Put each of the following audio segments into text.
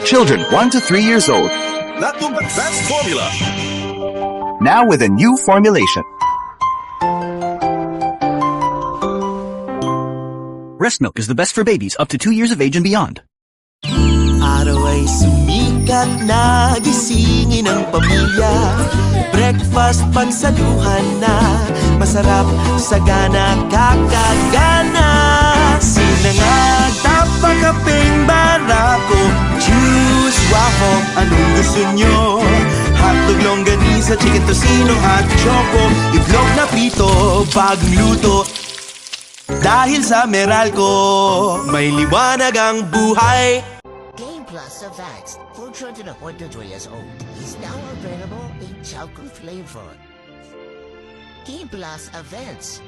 children 1 to 3 years old. Lactum Advanced Formula. Now with a new formulation. Breast milk is the best for babies up to 2 years of age and beyond. Araw ay sumikat na gisingin ang pamilya. Breakfast pagsaluhan na, masarap, sagana, kakagana. Sinangag, tapakaping barako, juice, wahok, anong gusto nyo? Hotdog, longganisa, chicken tocino at choco, itlog na prito, bagong luto. Dahil sa Meralco, may liwanag ang buhay. Game Plus Advanced for children of 1 to 2 years old is now available in chocolate flavor. Game Plus Advanced.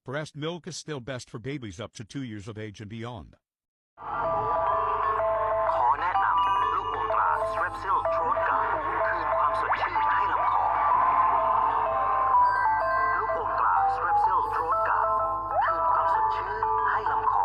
Breast milk is still best for babies up to 2 years of age and beyond. ขอแนะนำลูกอมตรา Strepsil Throat Guard คืนความสดชื่นให้ลำคอลูกอมตรา Strepsil Throat Guard คืนความสดชื่นให้ลำคอ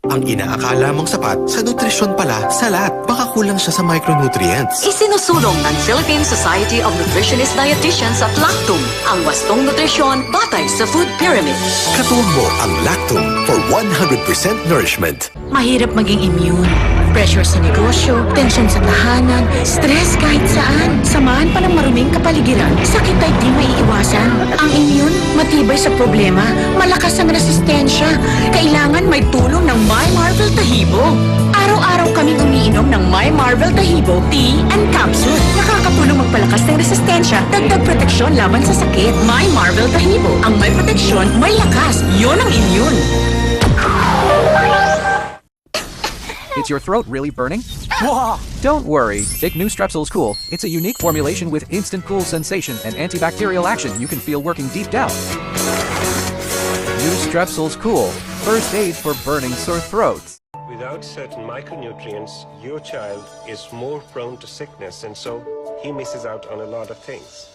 Ang inaakala mong sapat sa nutrisyon pala, salat. Baka kulang siya sa micronutrients. Isinusulong ng Philippine Society of Nutritionist Dietitians at Lactum ang wastong nutrisyon batay sa food pyramid. Katuwang mo ang Lactum for 100% nourishment. Mahirap maging immune. Pressure sa negosyo, tension sa tahanan, stress kahit saan. Samahan pa ng maruming kapaligiran, sakit ay di maiiwasan. Ang immune, matibay sa problema, malakas ang resistensya. Kailangan may tulong ng My Marvel Tahibo. Araw-araw kaming umiinom ng My Marvel Tahibo Tea and Capsule. Nakakatulong magpalakas ng resistensya, dagdag proteksyon laban sa sakit. My Marvel Tahibo. Ang may proteksyon, may lakas. Yon ang immune. Is your throat really burning? Don't worry, take new Strepsils Cool. It's a unique formulation with instant cool sensation and antibacterial action you can feel working deep down. New Strepsils Cool, first aid for burning sore throats. Without certain micronutrients, your child is more prone to sickness, and so he misses out on a lot of things.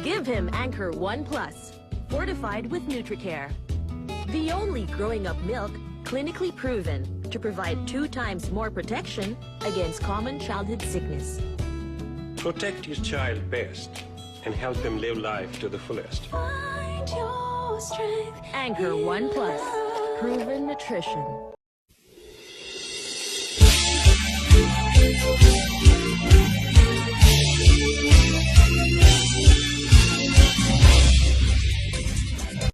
Give him Anchor 1 Plus, fortified with NutriCare. The only growing up milk clinically proven to provide 2 times more protection against common childhood sickness. Protect your child best and help them live life to the fullest. Find your strength. Anchor 1 Plus, proven nutrition.